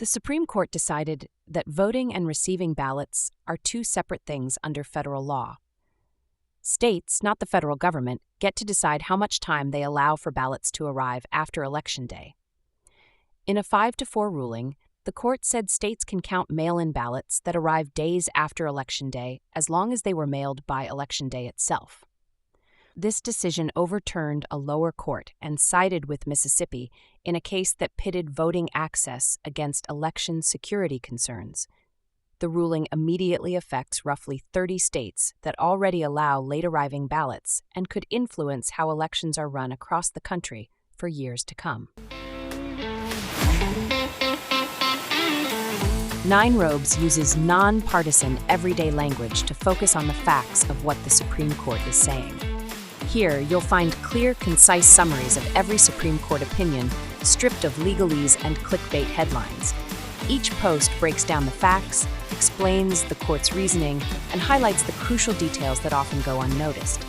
The Supreme Court decided that voting and receiving ballots are two separate things under federal law. States, not the federal government, get to decide how much time they allow for ballots to arrive after Election Day. In a 5-4 ruling, the court said states can count mail-in ballots that arrive days after Election Day as long as they were mailed by Election Day itself. This decision overturned a lower court and sided with Mississippi in a case that pitted voting access against election security concerns. The ruling immediately affects roughly 30 states that already allow late-arriving ballots and could influence how elections are run across the country for years to come. Nine Robes uses nonpartisan, everyday language to focus on the facts of what the Supreme Court is saying. Here, you'll find clear, concise summaries of every Supreme Court opinion, stripped of legalese and clickbait headlines. Each post breaks down the facts, explains the court's reasoning, and highlights the crucial details that often go unnoticed.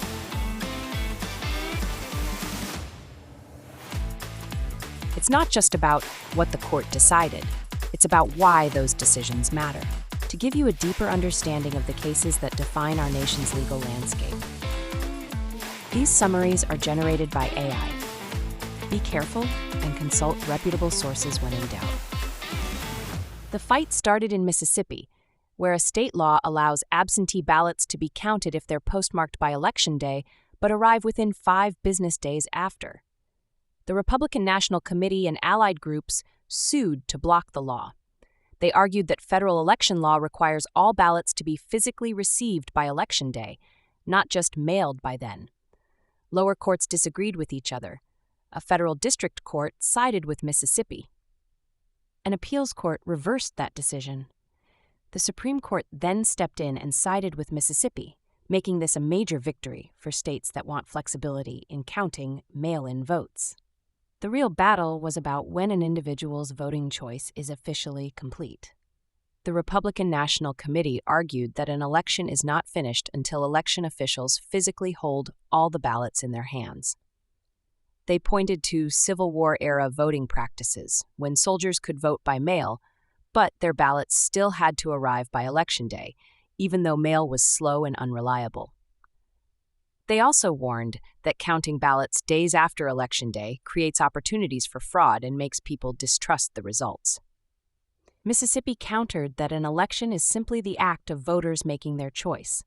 It's not just about what the court decided, it's about why those decisions matter. To give you a deeper understanding of the cases that define our nation's legal landscape. These summaries are generated by AI. Be careful and consult reputable sources when in doubt. The fight started in Mississippi, where a state law allows absentee ballots to be counted if they're postmarked by Election Day, but arrive within 5 business days after. The Republican National Committee and allied groups sued to block the law. They argued that federal election law requires all ballots to be physically received by Election Day, not just mailed by then. Lower courts disagreed with each other. A federal district court sided with Mississippi. An appeals court reversed that decision. The Supreme Court then stepped in and sided with Mississippi, making this a major victory for states that want flexibility in counting mail-in votes. The real battle was about when an individual's voting choice is officially complete. The Republican National Committee argued that an election is not finished until election officials physically hold all the ballots in their hands. They pointed to Civil War-era voting practices, when soldiers could vote by mail, but their ballots still had to arrive by Election Day, even though mail was slow and unreliable. They also warned that counting ballots days after Election Day creates opportunities for fraud and makes people distrust the results. Mississippi countered that an election is simply the act of voters making their choice.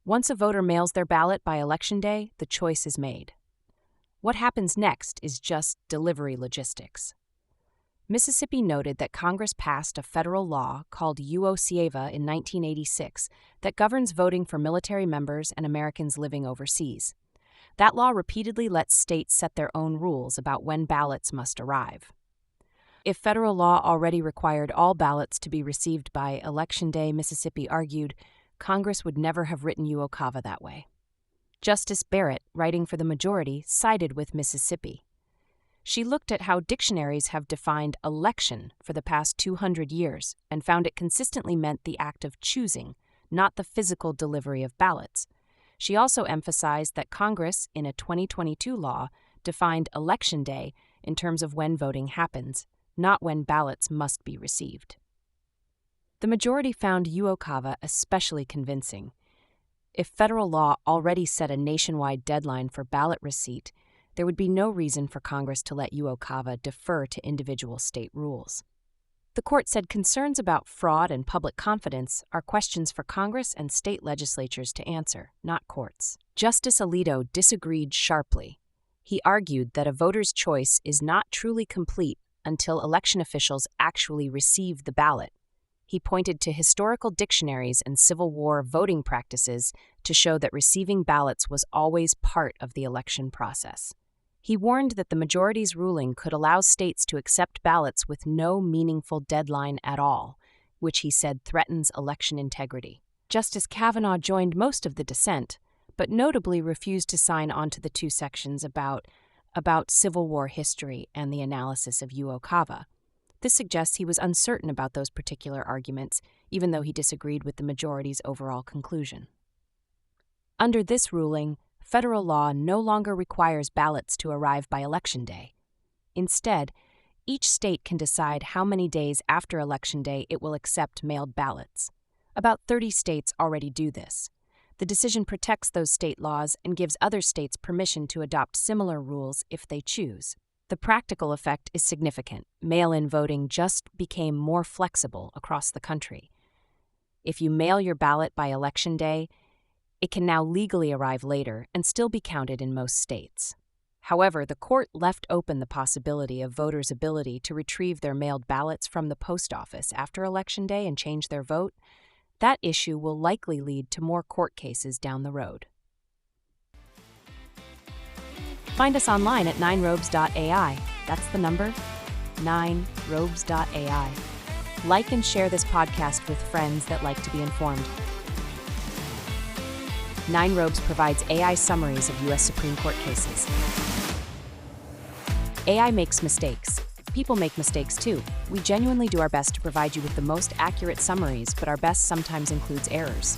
Once a voter mails their ballot by Election Day, the choice is made. What happens next is just delivery logistics. Mississippi noted that Congress passed a federal law called UO-CIEVA in 1986 that governs voting for military members and Americans living overseas. That law repeatedly lets states set their own rules about when ballots must arrive. If federal law already required all ballots to be received by Election Day, Mississippi argued, Congress would never have written UO-CIEVA that way. Justice Barrett, writing for the majority, sided with Mississippi. She looked at how dictionaries have defined election for the past 200 years and found it consistently meant the act of choosing, not the physical delivery of ballots. She also emphasized that Congress, in a 2022 law, defined Election Day in terms of when voting happens, not when ballots must be received. The majority found UO-CIEVA especially convincing. If federal law already set a nationwide deadline for ballot receipt, there would be no reason for Congress to let UO-CIEVA defer to individual state rules. The court said concerns about fraud and public confidence are questions for Congress and state legislatures to answer, not courts. Justice Alito disagreed sharply. He argued that a voter's choice is not truly complete until election officials actually receive the ballot. He pointed to historical dictionaries and Civil War voting practices to show that receiving ballots was always part of the election process. He warned that the majority's ruling could allow states to accept ballots with no meaningful deadline at all, which he said threatens election integrity. Justice Kavanaugh joined most of the dissent, but notably refused to sign on to the 2 sections about Civil War history and the analysis of UO-CIEVA. This suggests he was uncertain about those particular arguments, even though he disagreed with the majority's overall conclusion. Under this ruling, federal law no longer requires ballots to arrive by Election Day. Instead, Each state can decide how many days after Election Day it will accept mailed ballots. About 30 states already do this. The decision protects those state laws and gives other states permission to adopt similar rules if they choose. The practical effect is significant. Mail-in voting just became more flexible across the country. If you mail your ballot by Election Day, it can now legally arrive later and still be counted in most states. However, the court left open the possibility of voters' ability to retrieve their mailed ballots from the post office after Election Day and change their vote. That issue will likely lead to more court cases down the road. Find us online at 9robes.ai. That's the number, 9robes.ai. Like and share this podcast with friends that like to be informed. 9 Robes provides AI summaries of U.S. Supreme Court cases. AI makes mistakes. People make mistakes too. We genuinely do our best to provide you with the most accurate summaries, but our best sometimes includes errors.